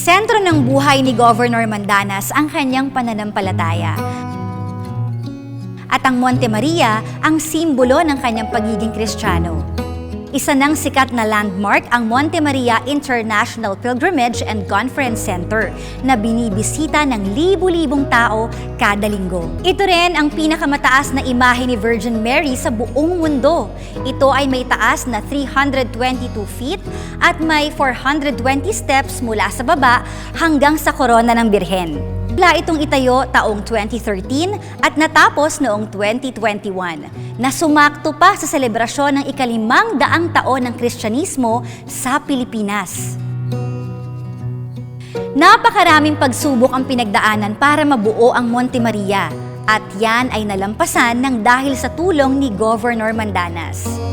Sentro ng buhay ni Governor Mandanas ang kanyang pananampalataya. At ang Monte Maria ang simbolo ng kanyang pagiging Kristiyano. Isa ng sikat na landmark ang Monte Maria International Pilgrimage and Conference Center na binibisita ng libu-libong tao kada linggo. Ito rin ang pinakamataas na imahe ni Virgin Mary sa buong mundo. Ito ay may taas na 322 feet at may 420 steps mula sa baba hanggang sa korona ng Birhen. Mula itong itayo taong 2013 at natapos noong 2021 na sumakto pa sa selebrasyon ng ika-500 taon ng Kristyanismo sa Pilipinas. Napakaraming pagsubok ang pinagdaanan para mabuo ang Monte Maria at yan ay nalampasan ng dahil sa tulong ni Governor Mandanas.